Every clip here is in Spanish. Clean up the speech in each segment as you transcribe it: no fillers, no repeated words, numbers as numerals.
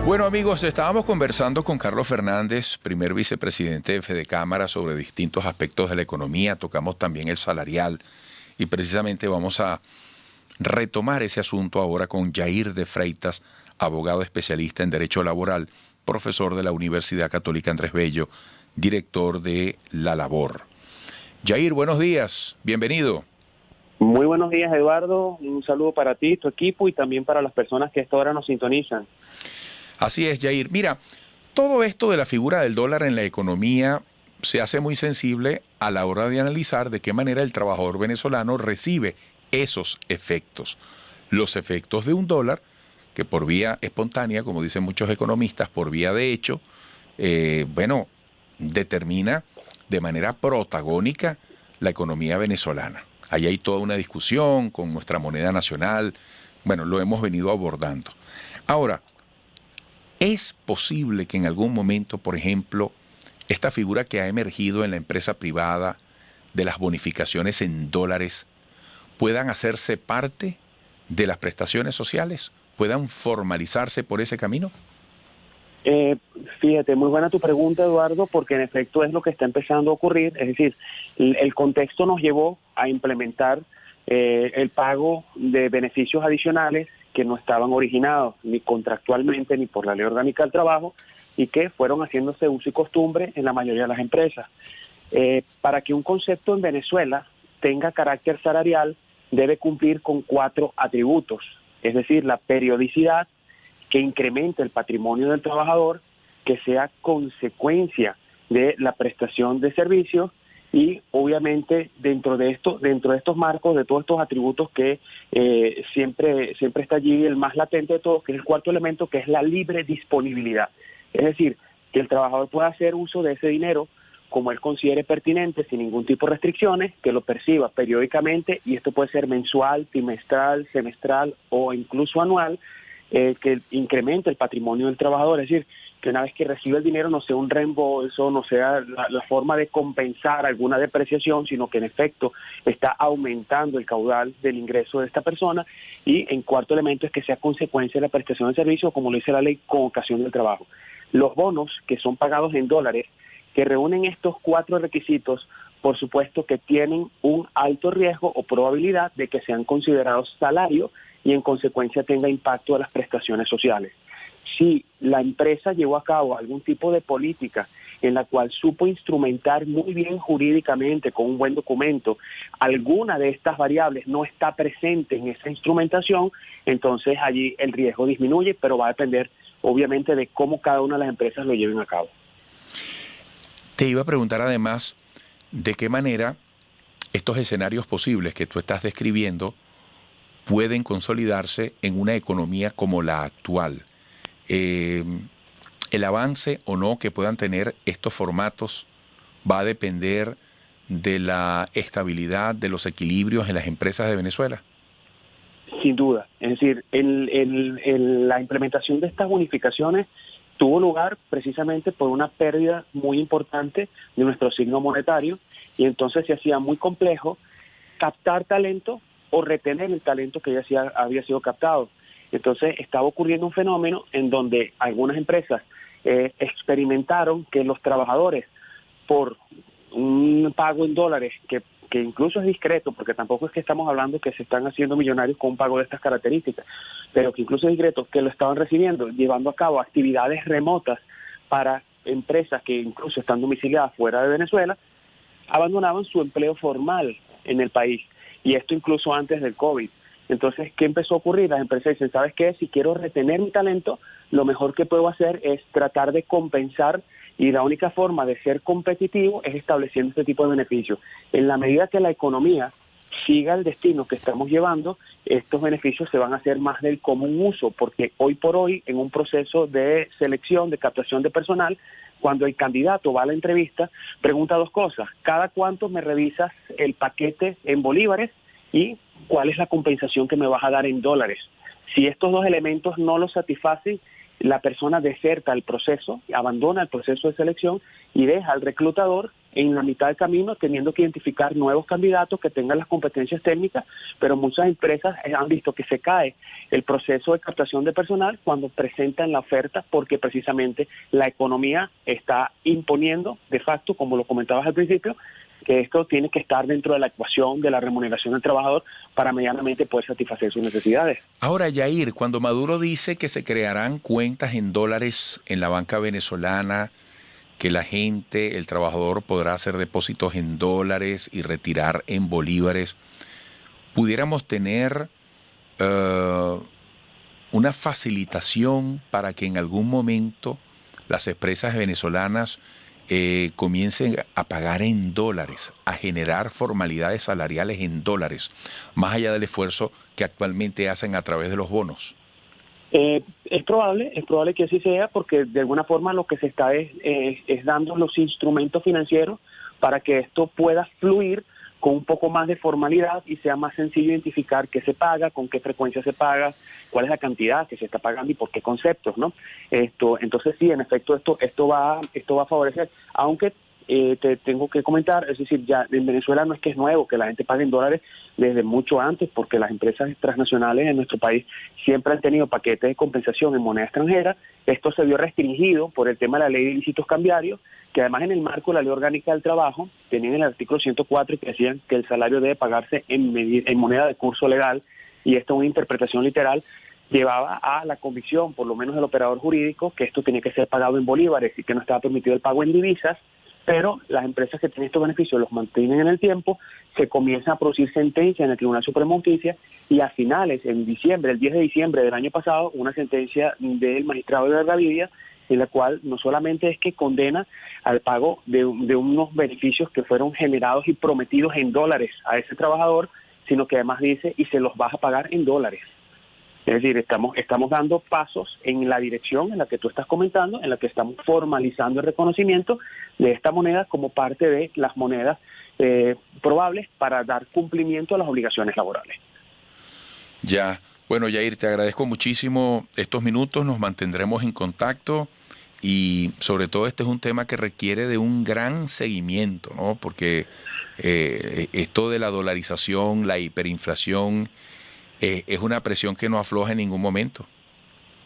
Bueno, amigos, estábamos conversando con Carlos Fernández, primer vicepresidente de Fedecámara, sobre distintos aspectos de la economía. Tocamos también el salarial y precisamente vamos a retomar ese asunto ahora con Yair de Freitas, abogado especialista en Derecho Laboral, profesor de la Universidad Católica Andrés Bello, director de La Labor. Yair, buenos días, bienvenido. Muy buenos días, Eduardo. Un saludo para ti, tu equipo y también para las personas que a esta hora nos sintonizan. Así es, Yair. Mira, todo esto de la figura del dólar en la economía se hace muy sensible a la hora de analizar de qué manera el trabajador venezolano recibe esos efectos. Los efectos de un dólar que por vía espontánea, como dicen muchos economistas, por vía de hecho, determina de manera protagónica la economía venezolana. Ahí hay toda una discusión con nuestra moneda nacional. Bueno, lo hemos venido abordando. Ahora, ¿es posible que en algún momento, por ejemplo, esta figura que ha emergido en la empresa privada de las bonificaciones en dólares puedan hacerse parte de las prestaciones sociales? ¿Puedan formalizarse por ese camino? Fíjate, muy buena tu pregunta, Eduardo, porque en efecto es lo que está empezando a ocurrir. Es decir, el contexto nos llevó a implementar el pago de beneficios adicionales que no estaban originados ni contractualmente ni por la Ley Orgánica del Trabajo y que fueron haciéndose uso y costumbre en la mayoría de las empresas. Para que un concepto en Venezuela tenga carácter salarial, debe cumplir con 4 atributos, es decir, la periodicidad, que incremente el patrimonio del trabajador, que sea consecuencia de la prestación de servicios y obviamente dentro de estos marcos, de todos estos atributos que siempre está allí el más latente de todos, que es el cuarto elemento, que es la libre disponibilidad. Es decir, que el trabajador pueda hacer uso de ese dinero como él considere pertinente, sin ningún tipo de restricciones, que lo perciba periódicamente, y esto puede ser mensual, trimestral, semestral o incluso anual, que incremente el patrimonio del trabajador. Es decir, que una vez que recibe el dinero no sea un reembolso, no sea la forma de compensar alguna depreciación, sino que en efecto está aumentando el caudal del ingreso de esta persona. Y en cuarto elemento es que sea consecuencia de la prestación de servicio, como lo dice la ley, con ocasión del trabajo. Los bonos que son pagados en dólares, que reúnen estos 4 requisitos, por supuesto que tienen un alto riesgo o probabilidad de que sean considerados salario y en consecuencia tenga impacto a las prestaciones sociales. Si la empresa llevó a cabo algún tipo de política en la cual supo instrumentar muy bien jurídicamente con un buen documento, alguna de estas variables no está presente en esa instrumentación, entonces allí el riesgo disminuye, pero va a depender obviamente de cómo cada una de las empresas lo lleven a cabo. Te iba a preguntar además de qué manera estos escenarios posibles que tú estás describiendo pueden consolidarse en una economía como la actual. El avance o no que puedan tener estos formatos va a depender de la estabilidad, de los equilibrios en las empresas de Venezuela. Sin duda. Es decir, la implementación de estas bonificaciones tuvo lugar precisamente por una pérdida muy importante de nuestro signo monetario, y entonces se hacía muy complejo captar talento o retener el talento que ya había sido captado. Entonces estaba ocurriendo un fenómeno en donde algunas empresas experimentaron que los trabajadores, por un pago en dólares que incluso es discreto, porque tampoco es que estamos hablando que se están haciendo millonarios con un pago de estas características, pero que incluso es discreto, que lo estaban recibiendo, llevando a cabo actividades remotas para empresas que incluso están domiciliadas fuera de Venezuela, abandonaban su empleo formal en el país, y esto incluso antes del COVID. Entonces, ¿qué empezó a ocurrir? Las empresas dicen, ¿sabes qué? Si quiero retener mi talento, lo mejor que puedo hacer es tratar de compensar, y la única forma de ser competitivo es estableciendo este tipo de beneficios. En la medida que la economía siga el destino que estamos llevando, estos beneficios se van a hacer más del común uso, porque hoy por hoy, en un proceso de selección, de captación de personal, cuando el candidato va a la entrevista, pregunta 2 cosas. ¿Cada cuánto me revisas el paquete en bolívares? ¿Y cuál es la compensación que me vas a dar en dólares? Si estos 2 elementos no los satisfacen, la persona deserta el proceso, abandona el proceso de selección y deja al reclutador en la mitad del camino, teniendo que identificar nuevos candidatos que tengan las competencias técnicas, pero muchas empresas han visto que se cae el proceso de captación de personal cuando presentan la oferta, porque precisamente la economía está imponiendo, de facto, como lo comentabas al principio, que esto tiene que estar dentro de la ecuación de la remuneración del trabajador para medianamente poder satisfacer sus necesidades. Ahora, Yair, cuando Maduro dice que se crearán cuentas en dólares en la banca venezolana, que la gente, el trabajador podrá hacer depósitos en dólares y retirar en bolívares, pudiéramos tener una facilitación para que en algún momento las empresas venezolanas comiencen a pagar en dólares, a generar formalidades salariales en dólares, más allá del esfuerzo que actualmente hacen a través de los bonos. Es probable que así sea, porque de alguna forma lo que se está es dando los instrumentos financieros para que esto pueda fluir con un poco más de formalidad y sea más sencillo identificar qué se paga, con qué frecuencia se paga, cuál es la cantidad que se está pagando y por qué conceptos, ¿no? Entonces sí, en efecto, esto va a favorecer, aunque te tengo que comentar, es decir, ya en Venezuela no es que es nuevo que la gente pague en dólares desde mucho antes, porque las empresas transnacionales en nuestro país siempre han tenido paquetes de compensación en moneda extranjera. Esto se vio restringido por el tema de la ley de ilícitos cambiarios, que además en el marco de la ley orgánica del trabajo tenían el artículo 104 que decían que el salario debe pagarse en moneda de curso legal, y esto es una interpretación literal, llevaba a la convicción, por lo menos del operador jurídico, que esto tenía que ser pagado en bolívares y que no estaba permitido el pago en divisas. Pero las empresas que tienen estos beneficios los mantienen en el tiempo, se comienzan a producir sentencias en el Tribunal Supremo de Justicia, y a finales, en diciembre, el 10 de diciembre del año pasado, una sentencia del magistrado de Gavidia, en la cual no solamente es que condena al pago de unos beneficios que fueron generados y prometidos en dólares a ese trabajador, sino que además dice, y se los vas a pagar en dólares. Es decir, estamos dando pasos en la dirección en la que tú estás comentando, en la que estamos formalizando el reconocimiento de esta moneda como parte de las monedas probables para dar cumplimiento a las obligaciones laborales. Ya, bueno, Yair, te agradezco muchísimo estos minutos, nos mantendremos en contacto y sobre todo este es un tema que requiere de un gran seguimiento, ¿no? Porque esto de la dolarización, la hiperinflación, es una presión que no afloja en ningún momento.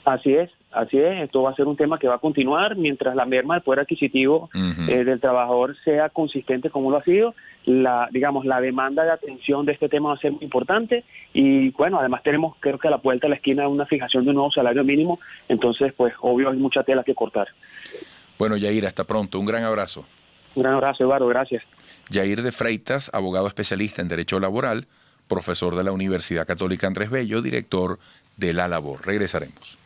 Así es. Esto va a ser un tema que va a continuar mientras la merma del poder adquisitivo del trabajador sea consistente como lo ha sido. La demanda de atención de este tema va a ser muy importante, y bueno, además tenemos, creo que a la vuelta de la esquina, una fijación de un nuevo salario mínimo. Entonces, pues obvio hay mucha tela que cortar. Bueno, Yair, hasta pronto. Un gran abrazo. Un gran abrazo, Eduardo. Gracias. Yair de Freitas, abogado especialista en Derecho Laboral, profesor de la Universidad Católica Andrés Bello, director de La Labor. Regresaremos.